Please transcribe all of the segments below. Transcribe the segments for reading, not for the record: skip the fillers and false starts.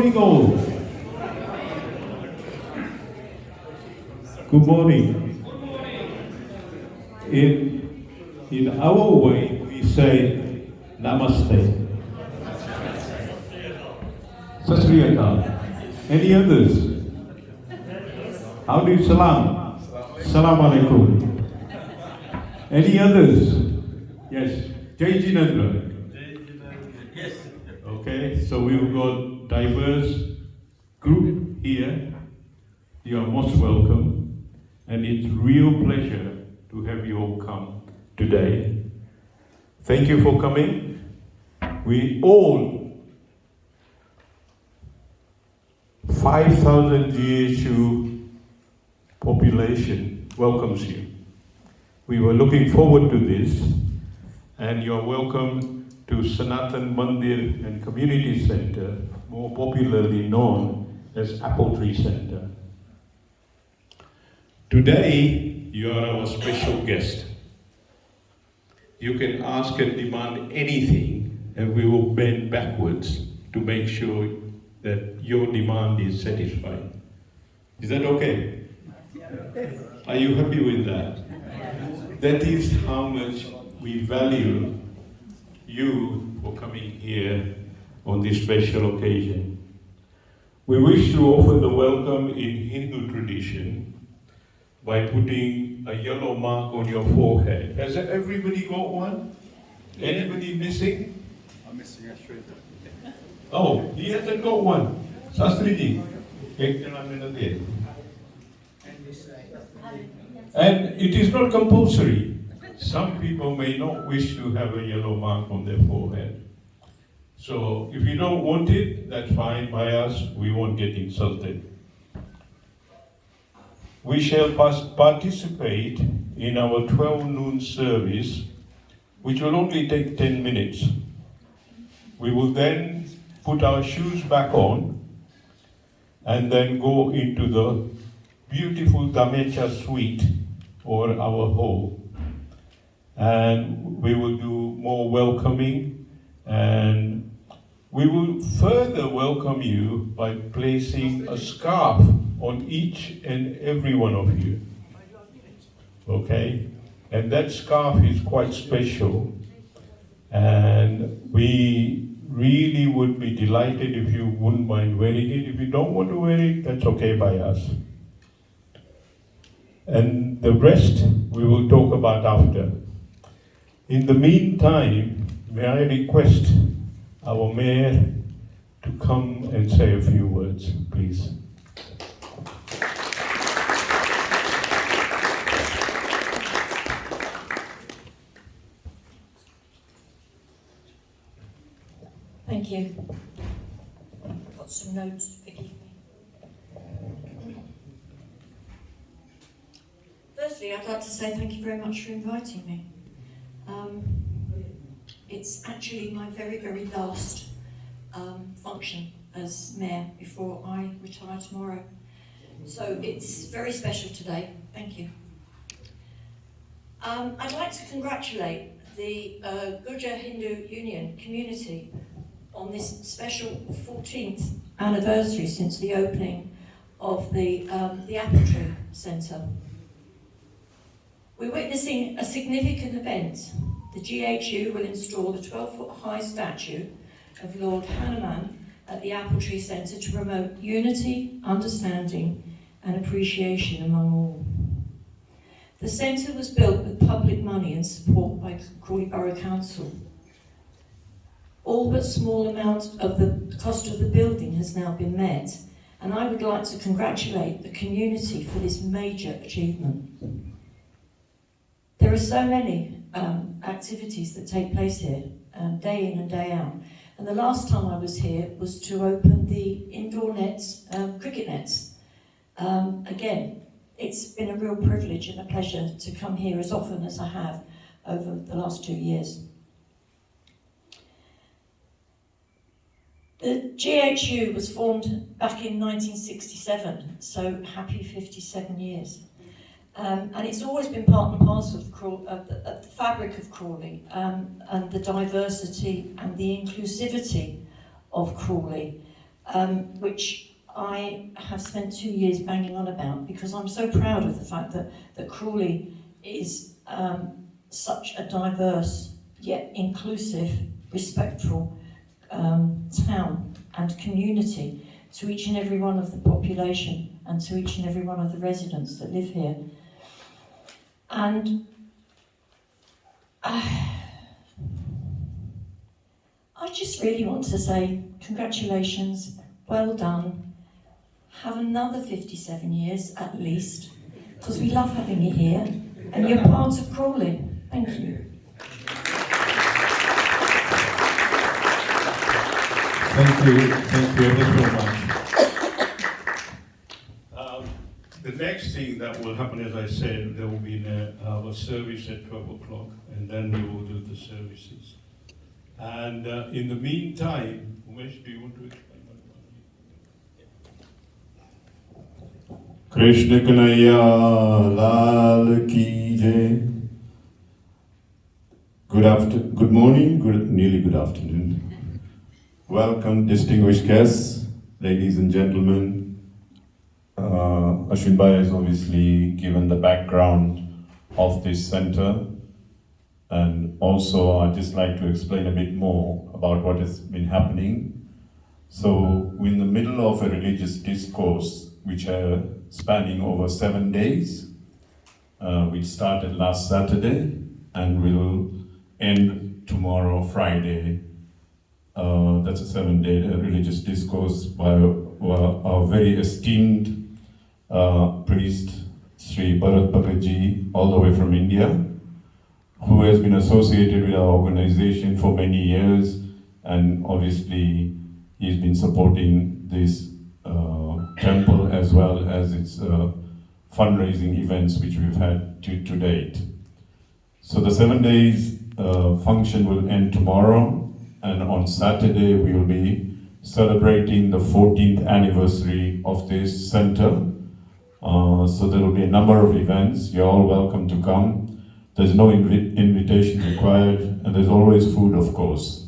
Morning all. Good morning. In our way, we say Namaste. Sat Sri Akal. Any others? How do you salam? Salam alaikum. Any others? Yes. Jai Jinendra. Yes. Okay, so we've got diverse group here. You are most welcome, and it's real pleasure to have you all come today. Thank you for coming. We all 5,000 GHU population welcomes you. We were looking forward to this, and you're welcome to Sanatan Mandir and Community Center, more popularly known as Apple Tree Center. Today, you are our special guest. You can ask and demand anything, and we will bend backwards to make sure that your demand is satisfied. Is that okay? Are you happy with that? That is how much we value you for coming here on this special occasion. We wish to offer the welcome in Hindu tradition by putting a yellow mark on your forehead. Has everybody got one? Anybody missing? I'm missing a shred. Oh, he hasn't got one. Sastriji. And it is not compulsory. Some people may not wish to have a yellow mark on their forehead. So if you don't want it, that's fine by us. We won't get insulted. We shall participate in our 12 noon service, which will only take 10 minutes. We will then put our shoes back on and then go into the beautiful Damecha suite or our hall. And we will do more welcoming, and we will further welcome you by placing a scarf on each and every one of you. Okay? And that scarf is quite special, and we really would be delighted if you wouldn't mind wearing it. If you don't want to wear it, that's okay by us. And the rest we will talk about after. In the meantime, may I request our mayor to come and say a few words, please. Thank you. I've got some notes, forgive me. Firstly, I'd like to say thank you very much for inviting me. It's actually my very, very last function as mayor before I retire tomorrow. So it's very special today. Thank you. I'd like to congratulate the GHU Hindu Union community on this special 14th anniversary since the opening of the Apple Tree Centre. We're witnessing a significant event. The GHU will install the 12-foot high statue of Lord Hanuman at the Apple Tree Centre to promote unity, understanding and appreciation among all. The centre was built with public money and support by Crawley Borough Council. All but small amount of the cost of the building has now been met, and I would like to congratulate the community for this major achievement. There are so many activities that take place here, day in and day out. And the last time I was here was to open the indoor nets, cricket nets. Again, it's been a real privilege and a pleasure to come here as often as I have over the last 2 years. The GHU was formed back in 1967, so happy 57 years. And it's always been part and parcel of the fabric of Crawley, and the diversity and the inclusivity of Crawley. which I have spent 2 years banging on about because I'm so proud of the fact that Crawley is such a diverse yet inclusive, respectful town and community to each and every one of the population and to each and every one of the residents that live here. And I just really want to say congratulations, well done. Have another 57 years at least, because we love having you here, and you're part of Crawley. Thank you. Thank you ever so much. The next thing that will happen, as I said, there will be a service at 12 o'clock, and then we will do the services. And in the meantime, Umesh, do you want to explain? Krishna Kanaya Lal Ki Jai. Good morning, nearly good afternoon. Welcome, distinguished guests, ladies and gentlemen. Ashwin Bhai has obviously given the background of this center, and also I'd just like to explain a bit more about what has been happening. So we're in the middle of a religious discourse which are spanning over 7 days, which started last Saturday and will end tomorrow, Friday. That's a 7-day religious discourse by our very esteemed priest, Sri Bharat Bhagatji, all the way from India, who has been associated with our organization for many years, and obviously he's been supporting this temple as well as its fundraising events which we've had to date. So the 7 days function will end tomorrow, and on Saturday we will be celebrating the 14th anniversary of this center. So there will be a number of events. You're all welcome to come. There's no invitation required, and there's always food, of course.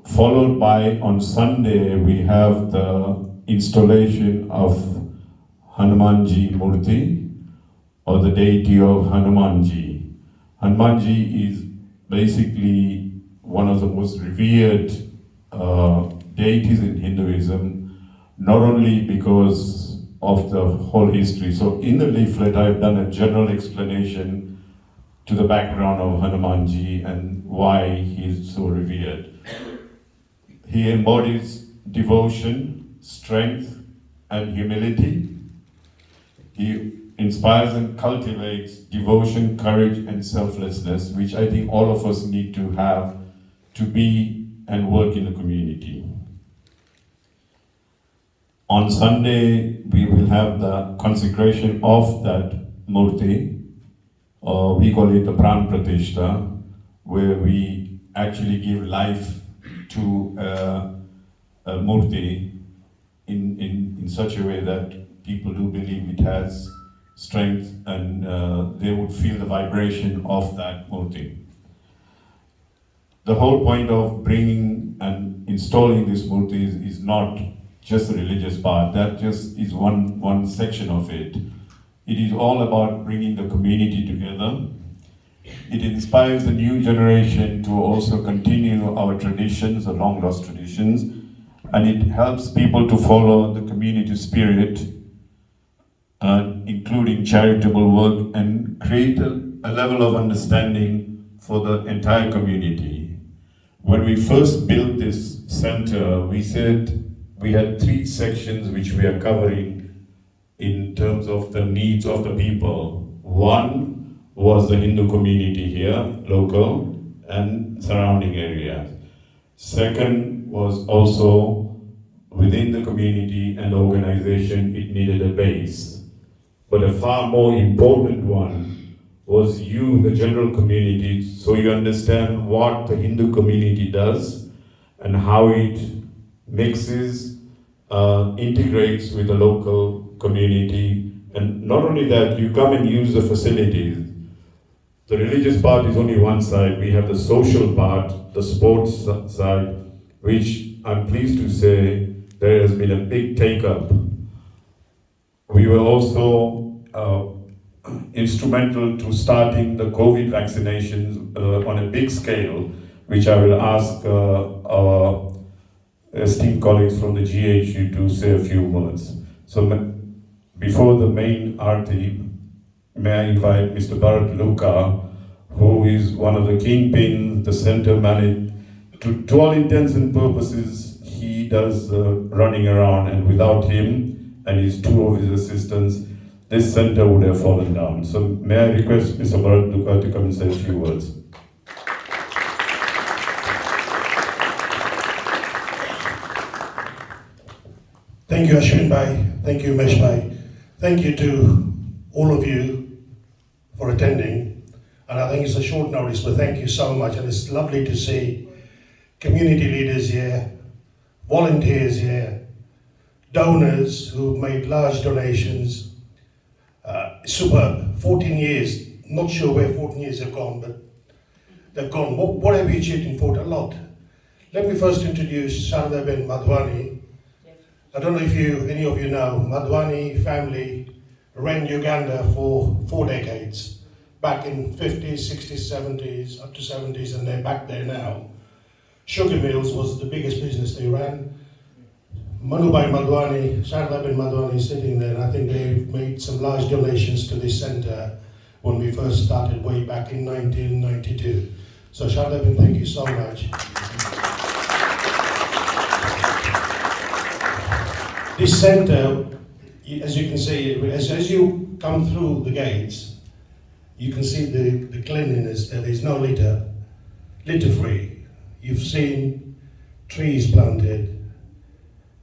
Followed by, on Sunday, we have the installation of Hanumanji Murti, or the deity of Hanumanji. Hanumanji is basically one of the most revered deities in Hinduism, not only because of the whole history. So in the leaflet, I've done a general explanation to the background of Hanumanji and why he is so revered. He embodies devotion, strength, and humility. He inspires and cultivates devotion, courage, and selflessness, which I think all of us need to have to be and work in the community. On Sunday, we will have the consecration of that Murti, or we call it the Pran Pratishta, where we actually give life to a Murti in such a way that people do believe it has strength, and they would feel the vibration of that Murti. The whole point of bringing and installing this Murti is not just the religious part. That just is one section of it. It is all about bringing the community together. It inspires the new generation to also continue our traditions, the long lost traditions, and it helps people to follow the community spirit, including charitable work, and create a level of understanding for the entire community. When we first built this center, we said we had 3 sections which we are covering in terms of the needs of the people. One was the Hindu community here, local, and surrounding areas. Second was also within the community and the organization, it needed a base. But a far more important one was you, the general community, so you understand what the Hindu community does and how it mixes, integrates with the local community. And not only that, you come and use the facilities. The religious part is only one side. We have the social part, the sports side, which I'm pleased to say there has been a big take-up. We were also instrumental to starting the COVID vaccinations on a big scale, which I will ask our esteemed colleagues from the GHU to say a few words. So before the main arti, may I invite Mr. Bharat Luka, who is one of the kingpins, the center manager. To all intents and purposes, he does running around, and without him and his two of his assistants, this center would have fallen down. So may I request Mr. Bharat Luka to come and say a few words. Thank you, Ashwin Bhai. Thank you, Mesh Bhai. Thank you to all of you for attending. And I think it's a short notice, but thank you so much. And it's lovely to see community leaders here, volunteers here, donors who've made large donations. Superb. 14 years. Not sure where 14 years have gone, but they've gone. What have you achieved in 14? A lot. Let me first introduce Sharda Ben Madhwani. I don't know if any of you know, Madhwani family ran Uganda for 4 decades. Back in 50s, 60s, 70s, up to 70s, and they're back there now. Sugar mills was the biggest business they ran. Manubai Madhwani, Sharda Ben Madhwani is sitting there, and I think they've made some large donations to this centre when we first started way back in 1992. So Sharda Ben, thank you so much. This centre, as you can see, as you come through the gates, you can see the cleanliness. There's no litter free. You've seen trees planted.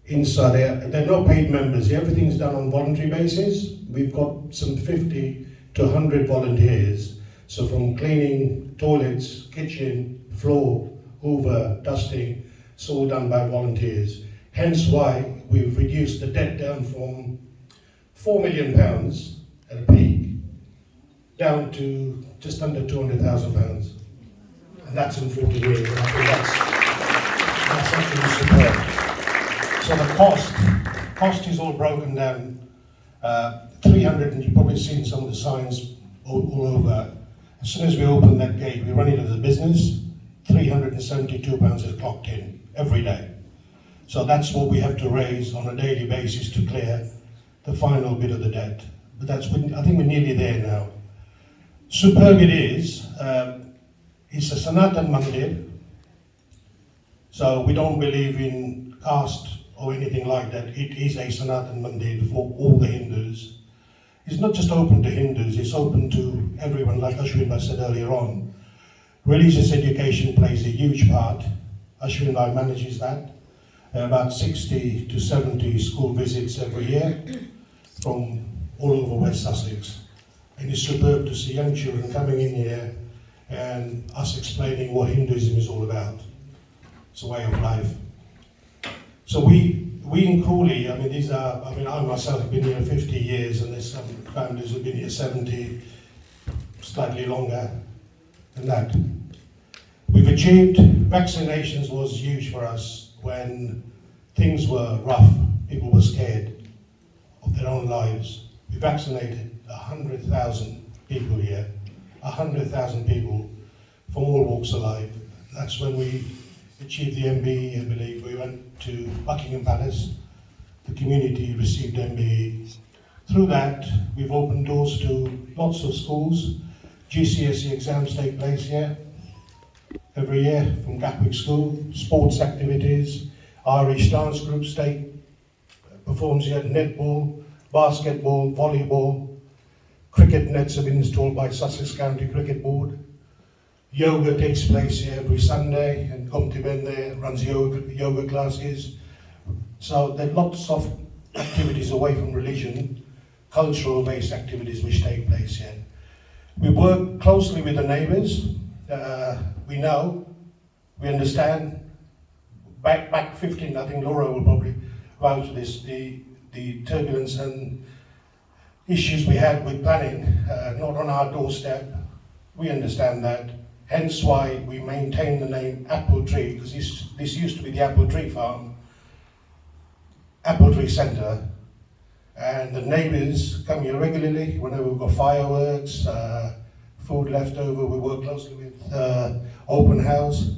Inside there are no paid members. Everything's done on voluntary basis. We've got some 50 to 100 volunteers. So from cleaning toilets, kitchen, floor, hoover, dusting, it's all done by volunteers. Hence why we've reduced the debt down from £4 million at a peak down to just under £200,000. And that's in 40 years. And I think that's actually superb. So the cost is all broken down. 300, and you've probably seen some of the signs all over. As soon as we open that gate, we run it as a business, £372 is clocked in every day. So that's what we have to raise on a daily basis to clear the final bit of the debt. But I think we're nearly there now. Superb it is. It's a Sanatan Mandir. So we don't believe in caste or anything like that. It is a Sanatan Mandir for all the Hindus. It's not just open to Hindus, it's open to everyone, like Ashwin Bhai said earlier on. Religious education plays a huge part. Ashwin Bhai manages that. About 60 to 70 school visits every year from all over West Sussex. And it's superb to see young children coming in here and us explaining what Hinduism is all about. It's a way of life. So we in Crawley, I myself have been here 50 years, and there's some families who've been here 70, slightly longer than that. We've achieved, vaccinations was huge for us when things were rough, people were scared of their own lives. We vaccinated 100,000 people here, 100,000 people from all walks of life. That's when we achieved the MBE, I believe. We went to Buckingham Palace, the community received MBE. Through that, we've opened doors to lots of schools. GCSE exams take place here every year from Gatwick School, sports activities, Irish dance group state performs here, netball, basketball, volleyball, cricket nets have been installed by Sussex County Cricket Board. Yoga takes place here every Sunday, and Comte Ben there runs yoga classes. So there are lots of activities away from religion, cultural-based activities which take place here. We work closely with the neighbours. We know, we understand. Back 15, I think Laura will probably vouch for this, the turbulence and issues we had with planning, not on our doorstep. We understand that. Hence why we maintain the name Apple Tree, because this used to be the Apple Tree Farm, Apple Tree Centre, and the neighbours come here regularly whenever we've got fireworks, food left over. We work closely with Open House.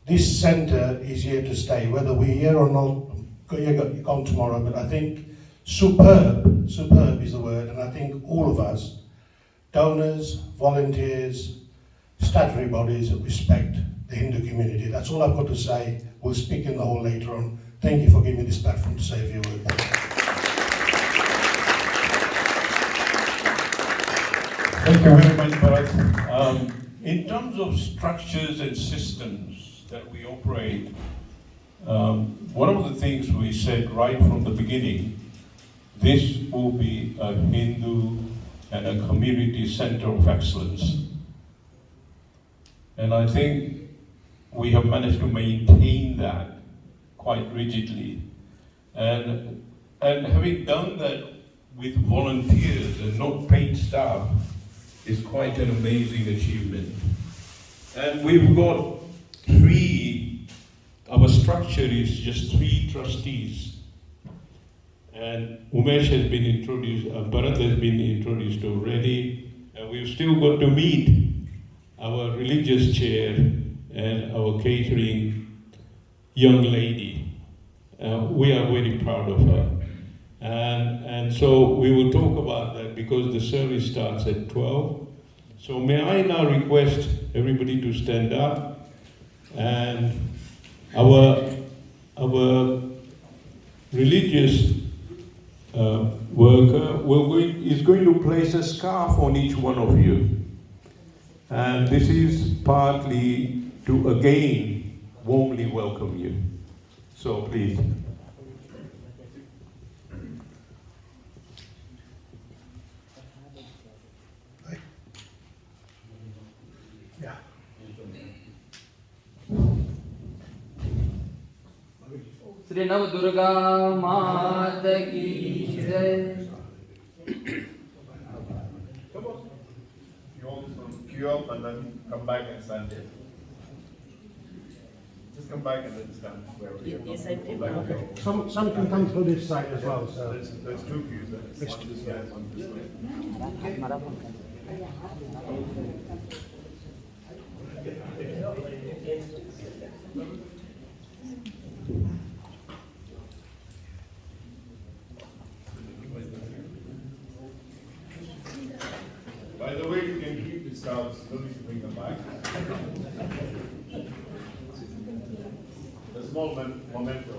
This centre is here to stay, whether we're here or not. You're gone tomorrow, but I think superb is the word, and I think all of us, donors, volunteers, statutory bodies, respect the Hindu community. That's all I've got to say. We'll speak in the hall later on. Thank you for giving me this platform to say a few words. Thank you very much, Bharat. In terms of structures and systems that we operate, one of the things we said right from the beginning, this will be a Hindu and a community center of excellence. And I think we have managed to maintain that quite rigidly. And having done that with volunteers and not paid staff is quite an amazing achievement. And we've got our structure is just 3 trustees. And Umesh has been introduced, Bharat has been introduced already, and we've still got to meet our religious chair and our catering young lady. We are very proud of her. And so we will talk about that because the service starts at 12. So may I now request everybody to stand up, and our religious worker is going to place a scarf on each one of you. And this is partly to again warmly welcome you. So please. Yeah. Shri नव दुर्गा मात की जय। You all queue up and then come back and stand here. Just come back and then stand wherever you're comfortable. Some can come through this side as well. So. There's 2 queues there. One this way, one this way. By the way, you can keep the scarves, don't need to bring them back. A small memento.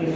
Right?